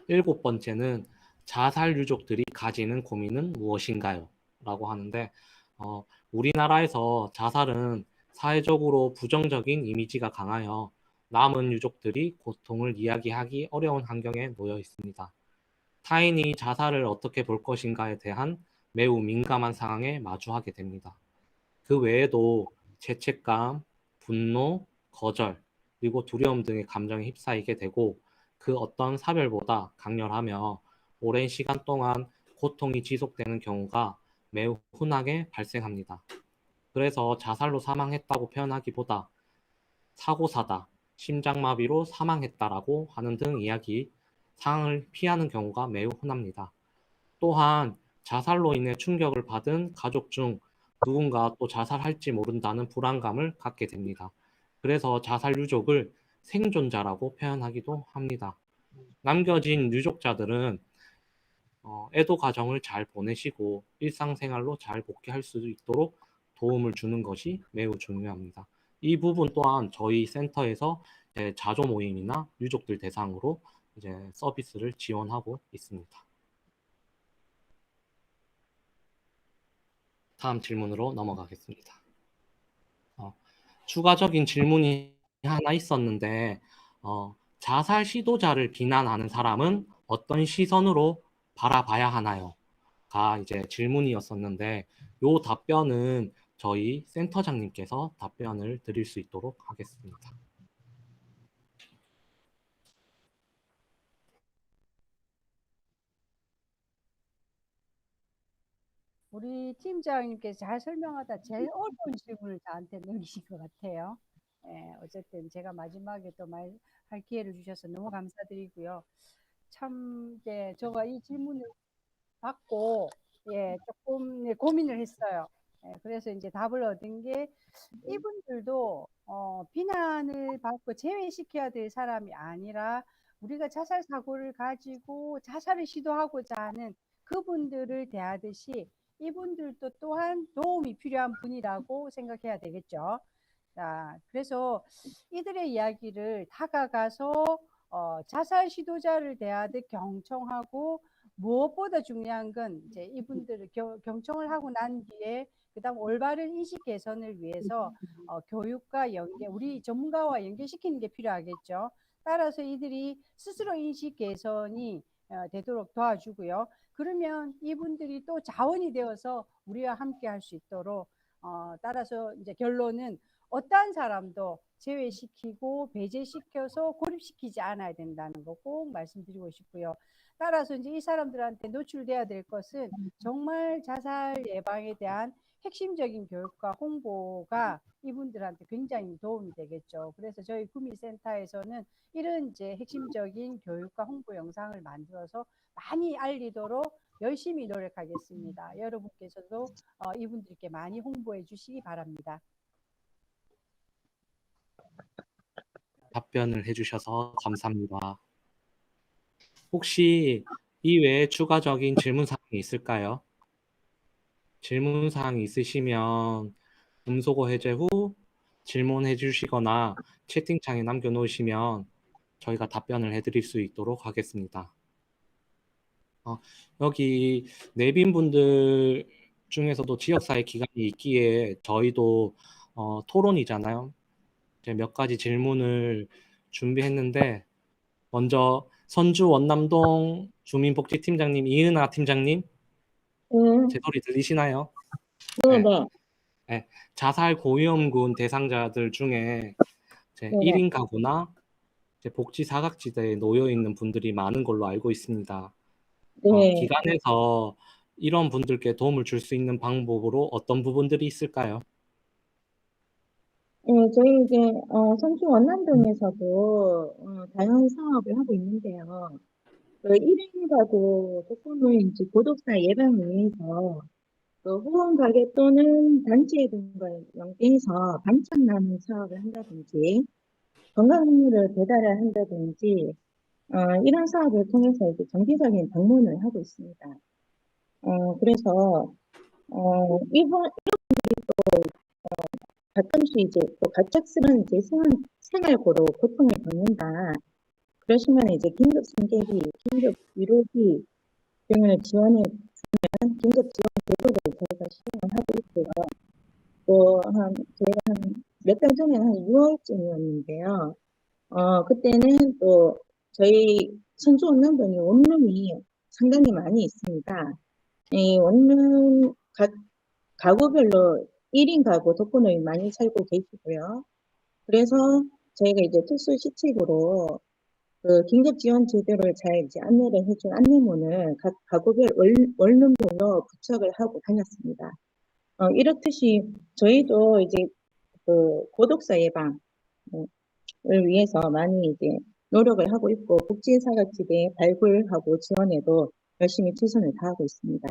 일곱 번째는 자살 유족들이 가지는 고민은 무엇인가요? 라고 하는데 우리나라에서 자살은 사회적으로 부정적인 이미지가 강하여 남은 유족들이 고통을 이야기하기 어려운 환경에 놓여 있습니다. 타인이 자살을 어떻게 볼 것인가에 대한 매우 민감한 상황에 마주하게 됩니다. 그 외에도 죄책감, 분노, 거절, 그리고 두려움 등의 감정에 휩싸이게 되고 그 어떤 사별보다 강렬하며 오랜 시간 동안 고통이 지속되는 경우가 매우 흔하게 발생합니다. 그래서 자살로 사망했다고 표현하기보다 사고사다, 심장마비로 사망했다라고 하는 등 이야기, 상황을 피하는 경우가 매우 흔합니다. 또한 자살로 인해 충격을 받은 가족 중 누군가 또 자살할지 모른다는 불안감을 갖게 됩니다. 그래서 자살 유족을 생존자라고 표현하기도 합니다. 남겨진 유족자들은 애도 과정을 잘 보내시고 일상생활로 잘 복귀할 수 있도록 도움을 주는 것이 매우 중요합니다. 이 부분 또한 저희 센터에서 자조 모임이나 유족들 대상으로 이제 서비스를 지원하고 있습니다. 다음 질문으로 넘어가겠습니다. 추가적인 질문이 하나 있었는데 자살 시도자를 비난하는 사람은 어떤 시선으로 바라봐야 하나요? 가 이제 질문이었었는데 요 답변은 저희 센터장님께서 답변을 드릴 수 있도록 하겠습니다. 우리 팀장님께서 잘 설명하다 제일 어려운 질문을 저한테 넘기신 것 같아요. 예, 어쨌든 제가 마지막에 또 말할 기회를 주셔서 너무 감사드리고요. 참, 제가 이 질문을 받고, 조금 고민을 했어요. 그래서 이제 답을 얻은 게 이분들도 비난을 받고 제외시켜야 될 사람이 아니라 우리가 자살 사고를 가지고 자살을 시도하고자 하는 그분들을 대하듯이 이분들도 또한 도움이 필요한 분이라고 생각해야 되겠죠. 자, 그래서 이들의 이야기를 다가가서 자살 시도자를 대하듯 경청하고 무엇보다 중요한 건 이제 이분들을 경청을 하고 난 뒤에 그다음 올바른 인식 개선을 위해서 교육과 연계, 우리 전문가와 연계시키는 게 필요하겠죠. 따라서 이들이 스스로 인식 개선이 되도록 도와주고요. 그러면 이분들이 또 자원이 되어서 우리와 함께 할 수 있도록 따라서 이제 결론은 어떠한 사람도 제외시키고 배제시켜서 고립시키지 않아야 된다는 거 꼭 말씀드리고 싶고요. 따라서 이제 이 사람들한테 노출돼야 될 것은 정말 자살 예방에 대한 핵심적인 교육과 홍보가 이분들한테 굉장히 도움이 되겠죠. 그래서 저희 구미센터에서는 이런 이제 핵심적인 교육과 홍보 영상을 만들어서 많이 알리도록 열심히 노력하겠습니다. 여러분께서도 이분들께 많이 홍보해 주시기 바랍니다. 답변을 해주셔서 감사합니다. 혹시 이외에 추가적인 질문 사항이 있을까요? 질문 사항이 있으시면 음소거 해제 후 질문해 주시거나 채팅창에 남겨놓으시면 저희가 답변을 해드릴 수 있도록 하겠습니다. 여기 내빈분들 중에서도 지역사회 기관이 있기에 저희도 토론이잖아요. 이제 몇 가지 질문을 준비했는데 먼저 선주 원남동 주민복지팀장님 이은아 팀장님 제 소리 들리시나요? 네, 네. 네. 네. 자살 고위험군 대상자들 중에 제 네. 1인 가구나 이제 복지 사각지대에 놓여 있는 분들이 많은 걸로 알고 있습니다. 네. 기관에서 이런 분들께 도움을 줄 수 있는 방법으로 어떤 부분들이 있을까요? 저희 이제 성주 원남동에서도 다양한 사업을 하고 있는데요. 그 1인 가구 독거노인지 고독사 예방을 위해서 그 후원 가게 또는 단체 등과 연계해서 반찬 나눔 사업을 한다든지 건강음료를 배달을 한다든지 이런 사업을 통해서 이제 정기적인 방문을 하고 있습니다. 그래서 이번 가끔씩 이제 또 갑작스런 이제 생활고로 고통을 겪는다. 그러시면 이제 긴급 생계비, 긴급 위로비 등을 지원해 주는 긴급 지원 제도를 저희가 시행을 하고 있고요. 또 저희가 몇 달 전에는 한 6월쯤이었는데요. 그때는 또 저희 선주 원룸동이 원룸이 상당히 많이 있습니다. 이 원룸 가구별로 1인 가구 독거노인 많이 살고 계시고요. 그래서 저희가 이제 특수 시책으로 그 긴급 지원 제도를 잘 이제 안내를 해준 안내문을 각 가구별 원룸별로 부착을 하고 다녔습니다. 이렇듯이 저희도 이제 그 고독사 예방을 위해서 많이 이제 노력을 하고 있고 복지사각지대 발굴하고 지원에도 열심히 최선을 다하고 있습니다.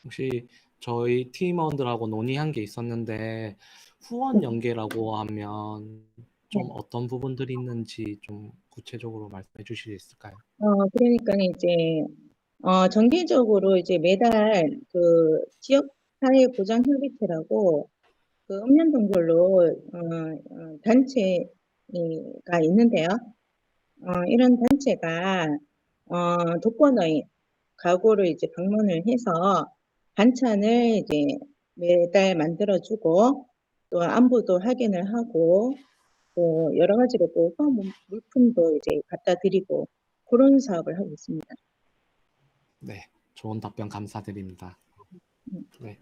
혹시 저희 팀원들하고 논의한 게 있었는데 후원 연계라고 하면 좀 어떤 부분들이 있는지 좀 구체적으로 말씀해 주실 수 있을까요? 그러니까 이제 정기적으로 이제 매달 그 지역사회보장협의체라고 그 읍면동별로 단체가 있는데요. 이런 단체가 독거노인 가구를 이제 방문을 해서 반찬을 이제 매달 만들어주고 또 안부도 확인을 하고 또 여러 가지로 또 후원 물품도 이제 갖다 드리고 그런 사업을 하고 있습니다. 네, 좋은 답변 감사드립니다. 음. 네,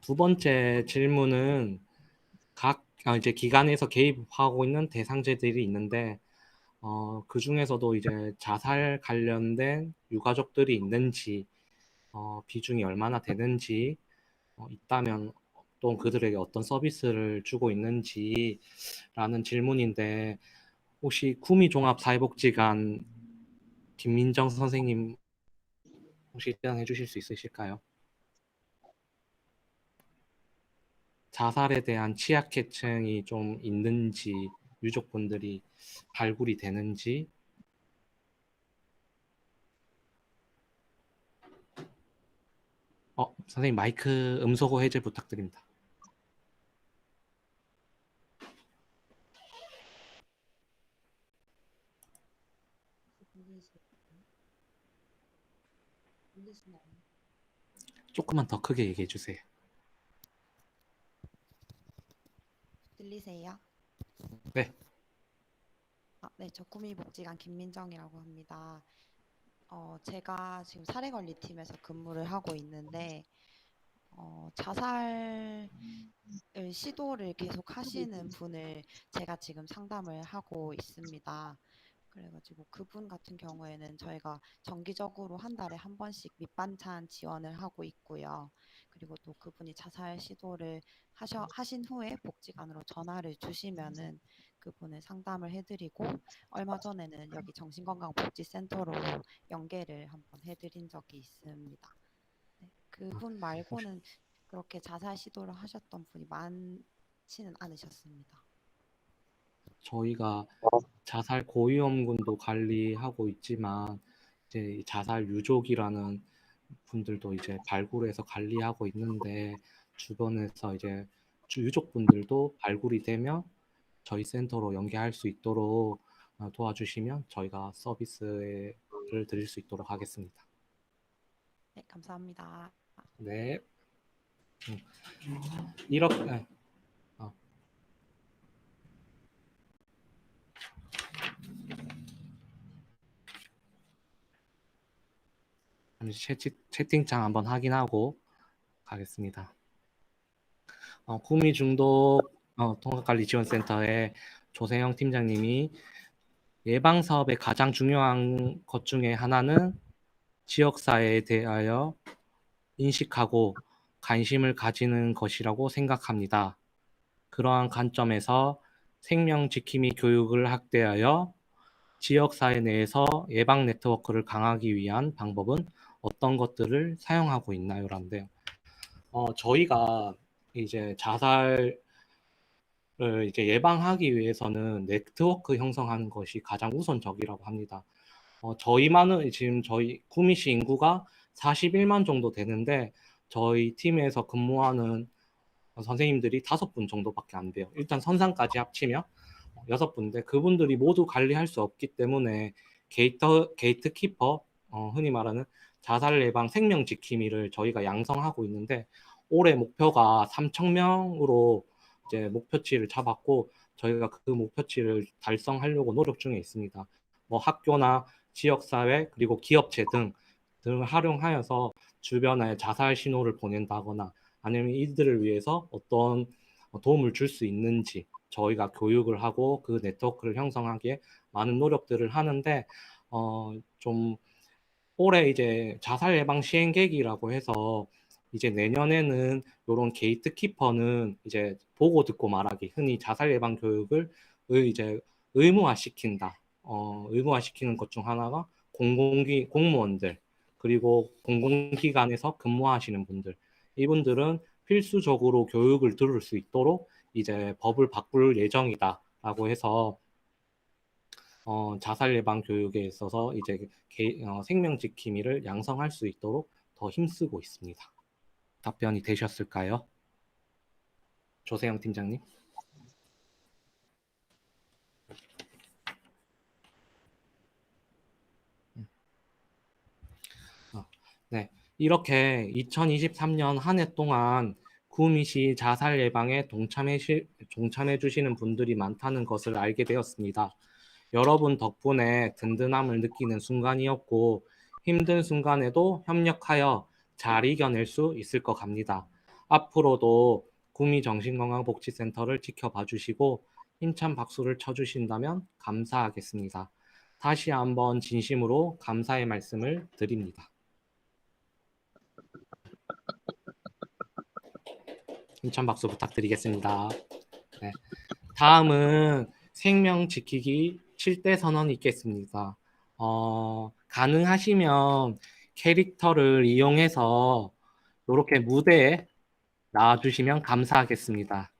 두 번째 질문은 각 이제 기관에서 개입하고 있는 대상자들이 있는데 그 중에서도 이제 자살 관련된 유가족들이 있는지 비중이 얼마나 되는지 있다면 또 그들에게 어떤 서비스를 주고 있는지라는 질문인데 혹시 구미종합사회복지관 김민정 선생님 혹시 답변해 주실 수 있으실까요? 자살에 대한 취약계층이 좀 있는지 유족분들이 발굴이 되는지 선생님 마이크 음소거 해제 부탁드립니다. 들리시나요? 조금만 더 크게 얘기해 주세요. 들리세요? 네. 네, 저 구미복지관 김민정이라고 합니다. 제가 지금 사례관리팀에서 근무를 하고 있는데 자살을 시도를 계속 하시는 분을 제가 지금 상담을 하고 있습니다. 그래가지고 그분 같은 경우에는 저희가 정기적으로 한 달에 한 번씩 밑반찬 지원을 하고 있고요. 그리고 또 그분이 자살 시도를 하신 후에 복지관으로 전화를 주시면은 그분을 상담을 해드리고, 얼마 전에는 여기 정신건강복지센터로 연계를 한번 해드린 적이 있습니다. 네, 그분 말고는 그렇게 자살 시도를 하셨던 분이 많지는 않으셨습니다. 저희가 자살 고위험군도 관리하고 있지만 이제 이 자살 유족이라는 분들도 이제 발굴해서 관리하고 있는데, 주변에서 이제 유족분들도 발굴이 되면 저희 센터로 연계할 수 있도록 도와주시면 저희가 서비스를 드릴 수 있도록 하겠습니다. 네, 감사합니다. 네. 이렇게 잠시 채팅창 한번 확인하고 가겠습니다. 구미 중독 통합관리지원센터의 조세영 팀장님이 예방 사업의 가장 중요한 것 중에 하나는 지역사회에 대하여 인식하고 관심을 가지는 것이라고 생각합니다. 그러한 관점에서 생명지킴이 교육을 확대하여 지역사회 내에서 예방 네트워크를 강화하기 위한 방법은 어떤 것들을 사용하고 있나요? 라는데요. 저희가 이제 자살을 이제 예방하기 위해서는 네트워크 형성하는 것이 가장 우선적이라고 합니다. 저희만은 지금 저희 구미시 인구가 41만 정도 되는데 저희 팀에서 근무하는 선생님들이 5분 정도밖에 안 돼요. 일단 선상까지 합치면 6분인데 그분들이 모두 관리할 수 없기 때문에 게이트 키퍼, 흔히 말하는 자살 예방 생명 지킴이를 저희가 양성하고 있는데, 올해 목표가 3,000명으로 이제 목표치를 잡았고 저희가 그 목표치를 달성하려고 노력 중에 있습니다. 뭐 학교나 지역사회 그리고 기업체 등을 활용하여서 주변에 자살 신호를 보낸다거나 아니면 이들을 위해서 어떤 도움을 줄 수 있는지 저희가 교육을 하고 그 네트워크를 형성하기에 많은 노력들을 하는데, 좀 올해 이제 자살 예방 시행 계획이라고 해서 이제 내년에는 이런 게이트 키퍼는 이제 보고 듣고 말하기, 흔히 자살 예방 교육을 이제 의무화시킨다. 의무화시키는 것 중 하나가 공무원들 그리고 공공기관에서 근무하시는 분들, 이분들은 필수적으로 교육을 들을 수 있도록 이제 법을 바꿀 예정이다라고 해서 자살 예방 교육에 있어서 이제 생명 지킴이를 양성할 수 있도록 더 힘쓰고 있습니다. 답변이 되셨을까요? 조세영 팀장님. 네, 이렇게 2023년 한 해 동안 구미시 자살 예방에 동참해 주시는 분들이 많다는 것을 알게 되었습니다. 여러분 덕분에 든든함을 느끼는 순간이었고, 힘든 순간에도 협력하여 잘 이겨낼 수 있을 것 같습니다. 앞으로도 구미 정신건강복지센터를 지켜봐 주시고 힘찬 박수를 쳐주신다면 감사하겠습니다. 다시 한번 진심으로 감사의 말씀을 드립니다. 힘찬 박수 부탁드리겠습니다. 네. 다음은 생명 지키기 7대 선언이 있겠습니다. 가능하시면 캐릭터를 이용해서 이렇게 무대에 나와주시면 감사하겠습니다.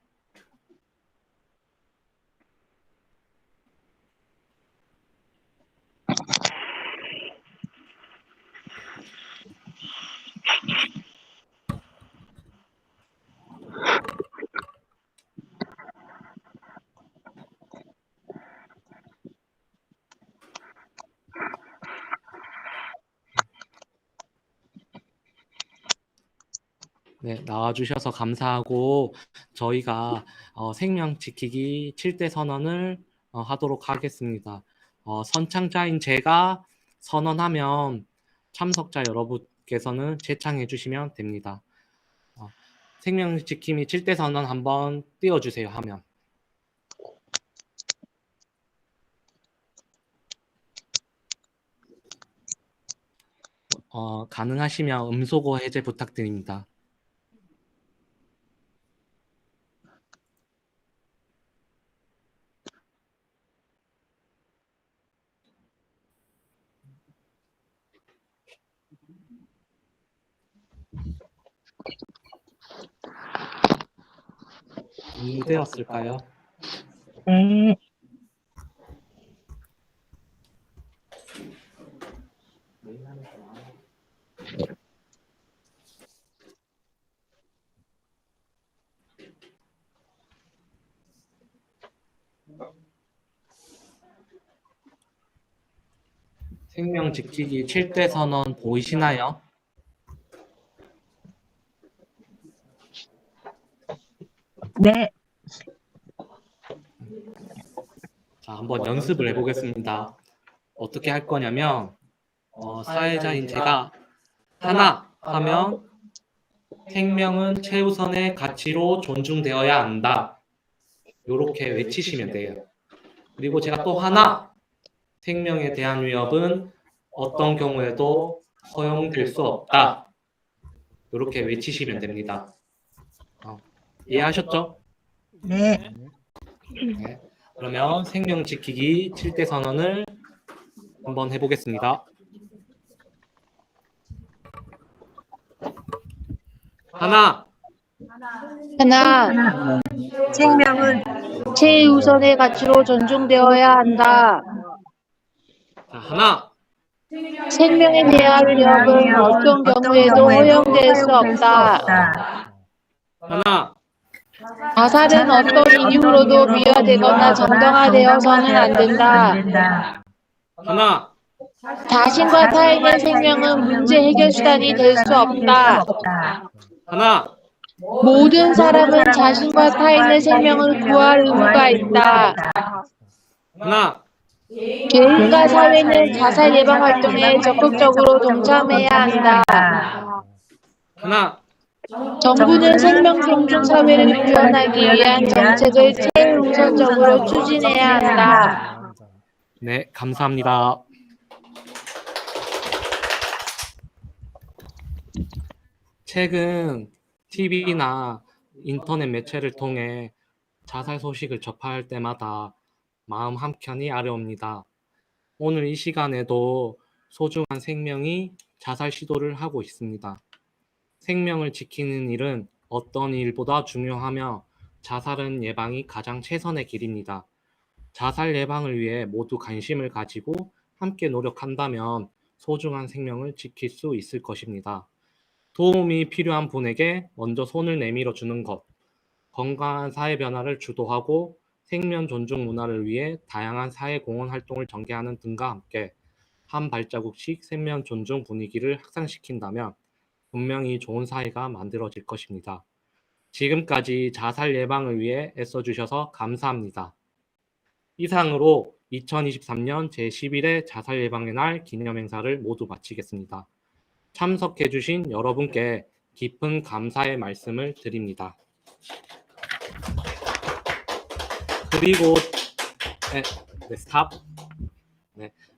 네, 나와주셔서 감사하고 저희가 생명 지키기 7대 선언을 하도록 하겠습니다. 선창자인 제가 선언하면 참석자 여러분께서는 제창해 주시면 됩니다. 생명 지킴이 7대 선언 한번 띄워주세요 하면. 가능하시면 음소거 해제 부탁드립니다. 되었을까요? 네. 생명 지키기 7대 선언 보이시나요? 네. 자, 한번 연습을 해보겠습니다. 어떻게 할 거냐면 사회자인 제가 하나 하면 생명은 최우선의 가치로 존중되어야 한다. 이렇게 외치시면 돼요. 그리고 제가 또 하나 생명에 대한 위협은 어떤 경우에도 허용될 수 없다. 이렇게 외치시면 됩니다. 이해하셨죠? 네. 네. 그러면 생명 지키기 7대 선언을 한번 해보겠습니다. 하나, 생명은 최우선의 가치로 존중되어야 한다. 자, 하나, 생명에 대한 위협은 어떤 경우에도 허용될 수 없다. 하나, 자살은 어떤 이유로도 미화되거나 정당화되어서는 안 된다. 하나, 자신과 타인의 생명은 문제 해결 수단이 될 수 없다. 하나, 모든 사람은 자신과 타인의 생명을 구할 의무가 있다. 하나, 개인과 사회는 자살 예방 활동에 적극적으로 동참해야 한다. 하나, 정부는 생명 존중 사회를 구현하기 위한 정책을 최우선적으로 추진해야 한다. 네, 감사합니다. 최근 TV나 인터넷 매체를 통해 자살 소식을 접할 때마다 마음 한켠이 아려옵니다. 오늘 이 시간에도 소중한 생명이 자살 시도를 하고 있습니다. 생명을 지키는 일은 어떤 일보다 중요하며 자살은 예방이 가장 최선의 길입니다. 자살 예방을 위해 모두 관심을 가지고 함께 노력한다면 소중한 생명을 지킬 수 있을 것입니다. 도움이 필요한 분에게 먼저 손을 내밀어 주는 것, 건강한 사회 변화를 주도하고 생명 존중 문화를 위해 다양한 사회 공헌 활동을 전개하는 등과 함께 한 발자국씩 생명 존중 분위기를 확산시킨다면 분명히 좋은 사회가 만들어질 것입니다. 지금까지 자살 예방을 위해 애써주셔서 감사합니다. 이상으로 2023년 제11회 자살 예방의 날 기념 행사를 모두 마치겠습니다. 참석해주신 여러분께 깊은 감사의 말씀을 드립니다. 그리고 스탑.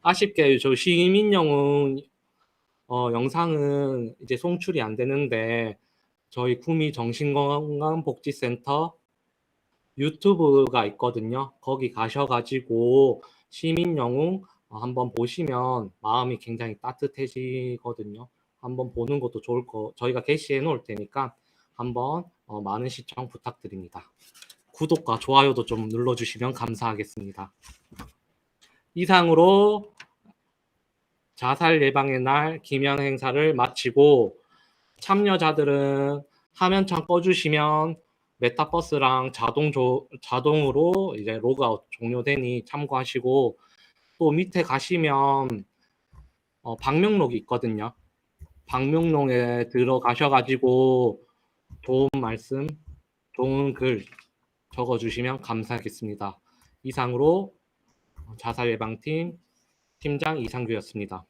아쉽게 저 시민영웅 영상은 이제 송출이 안 되는데 저희 구미 정신건강복지센터 유튜브가 있거든요. 거기 가셔가지고 시민영웅 한번 보시면 마음이 굉장히 따뜻해지거든요. 한번 보는 것도 좋을 저희가 게시해 놓을 테니까 한번 많은 시청 부탁드립니다. 구독과 좋아요도 좀 눌러주시면 감사하겠습니다. 이상으로 자살 예방의 날 기념 행사를 마치고 참여자들은 화면창 꺼주시면 메타버스랑 자동으로 이제 로그아웃 종료되니 참고하시고 또 밑에 가시면 방명록이 있거든요. 방명록에 들어가셔가지고 도움 말씀, 좋은 글 적어주시면 감사하겠습니다. 이상으로 자살예방팀 팀장 이상규였습니다.